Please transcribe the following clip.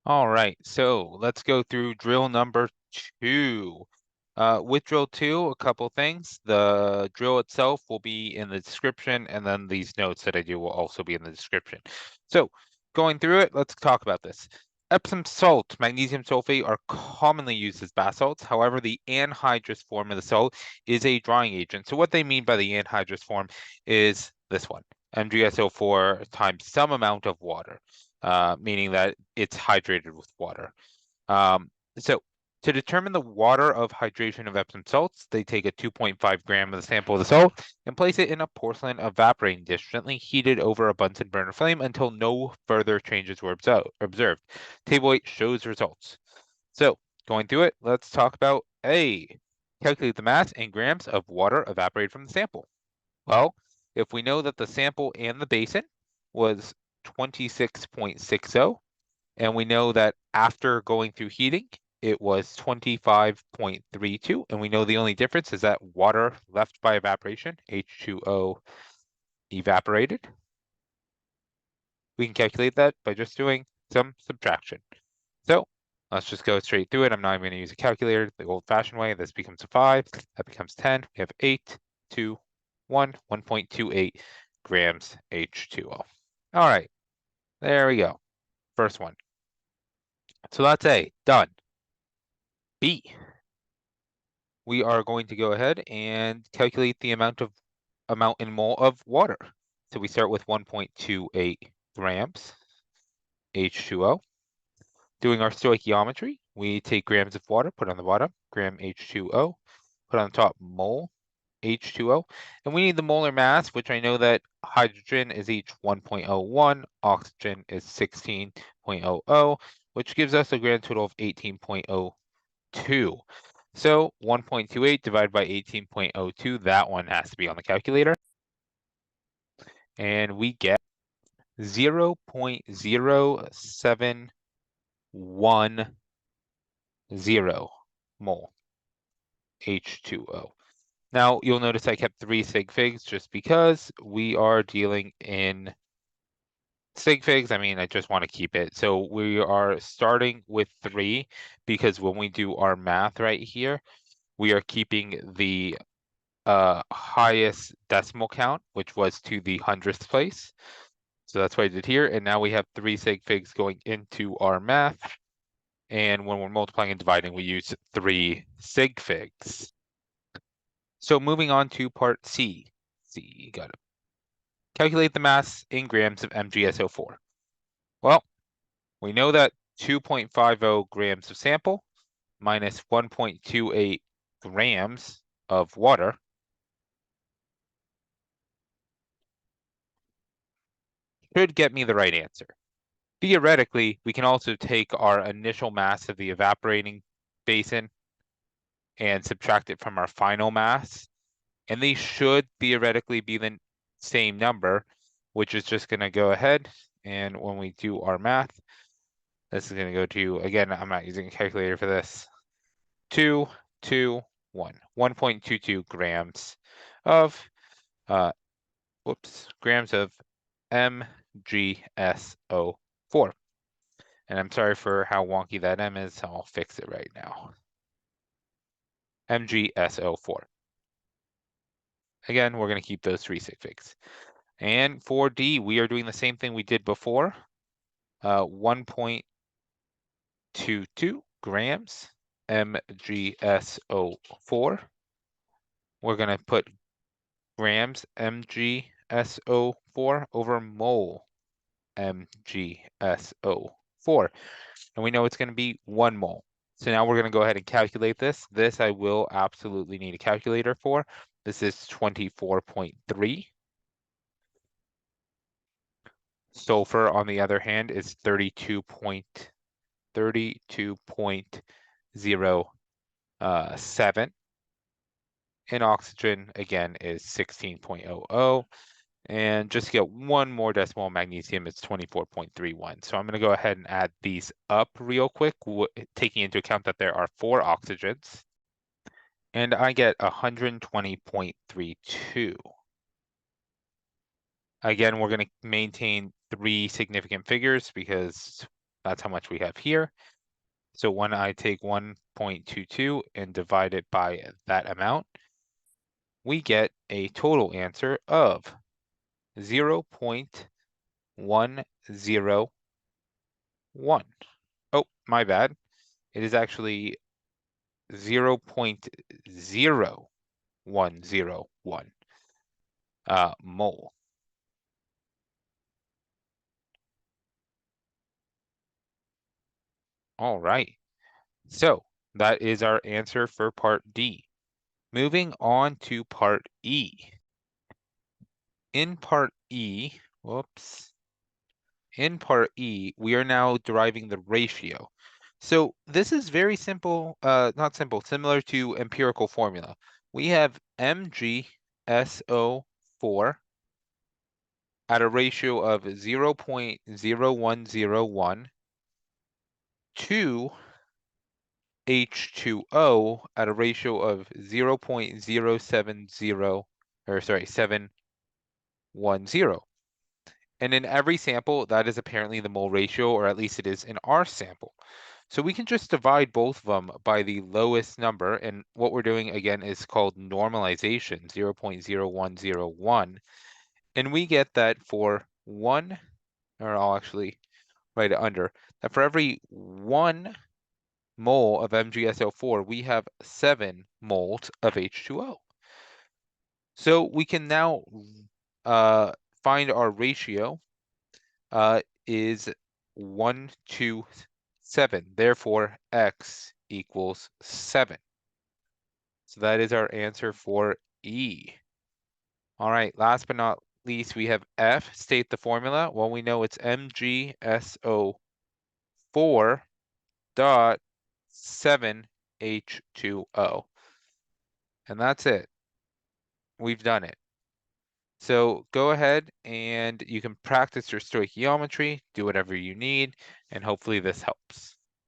All right, so let's go through drill number 2. With drill 2, a couple things. The drill itself will be in the description, and then these notes that I do will also be in the description. So going through it, let's talk about this. Epsom salt, magnesium sulfate are commonly used as bath salts. However, the anhydrous form of the salt is a drying agent. So what they mean by the anhydrous form is this one, MgSO4 times some amount of water. Meaning that it's hydrated with water. So to determine the water of hydration of Epsom salts, they take a 2.5 gram of the sample of the salt and place it in a porcelain evaporating dish, gently heated over a Bunsen burner flame until no further changes were observed. Table 8 shows results. So going through it, let's talk about A. Calculate the mass in grams of water evaporated from the sample. Well, if we know that the sample and the basin was 26.60, and we know that after going through heating, it was 25.32, and we know the only difference is that water left by evaporation, H2O evaporated. We can calculate that by just doing some subtraction. So let's just go straight through it. I'm not even going to use a calculator the old-fashioned way. This becomes a 5, that becomes 10. We have 8, 2, 1, 1.28 grams H2O. All right, there we go. First one. So that's A, done. B, we are going to go ahead and calculate the amount in mole of water. So we start with 1.28 grams H2O. Doing our stoichiometry, we take grams of water, put on the bottom, gram H2O, put on the top, mole H2O, and we need the molar mass, which I know that hydrogen is each 1.01, oxygen is 16.00, which gives us a grand total of 18.02. So 1.28 divided by 18.02, that one has to be on the calculator. And we get 0.0710 mole H2O. Now, you'll notice I kept 3 sig figs just because we are dealing in sig figs. I mean, I just want to keep it. So we are starting with 3 because when we do our math right here, we are keeping the highest decimal count, which was to the 100th place. So that's what I did here. And now we have 3 sig figs going into our math. And when we're multiplying and dividing, we use 3 sig figs. So moving on to part C. C, got it. Calculate the mass in grams of MgSO4. Well, we know that 2.50 grams of sample minus 1.28 grams of water should get me the right answer. Theoretically, we can also take our initial mass of the evaporating basin and subtract it from our final mass, and they should theoretically be the same number, which is just going to go ahead, and when we do our math, this is going to go to, again, I'm not using a calculator for this, 1.22 grams of, grams of MgSO4. And I'm sorry for how wonky that M is, so I'll fix it right now. MgSO4. Again, we're going to keep those 3 sig figs. And for D, we are doing the same thing we did before. 1.22 grams MgSO4. We're going to put grams MgSO4 over mole MgSO4. And we know it's going to be 1 mole. So now we're going to go ahead and calculate this. This I will absolutely need a calculator for. This is 24.3. Sulfur, on the other hand, is 32.07. And oxygen, again, is 16.00. And just to get one more decimal, magnesium is 24.31. So I'm going to go ahead and add these up real quick, taking into account that there are 4 oxygens. And I get 120.32. Again, we're going to maintain 3 significant figures because That's how much we have here. So when I take 1.22 and divide it by that amount, we get a total answer of 0.101. Oh, my bad. It is actually 0.0101 mole. All right. So that is our answer for part D. Moving on to part E. In part E, in part E, we are now deriving the ratio. So this is very simple, not simple, similar to empirical formula. We have MgSO4 at a ratio of 0.0101 to H2O at a ratio of 0.070, or sorry, 710. And in every sample, that is apparently the mole ratio, or at least it is in our sample. So we can just divide both of them by the lowest number. And what we're doing, again, is called normalization, 0.0101. And we get that for one, or I'll actually write it under, that for every 1 mole of MgSO4, we have 7 moles of H2O. So we can now find our ratio is 1 to 7. Therefore, x equals 7. So that is our answer for E. All right, last but not least, we have F. State the formula. Well, we know it's MgSO4 dot 7H2O. And that's it. We've done it. So go ahead and you can practice your stoichiometry, do whatever you need, and hopefully this helps.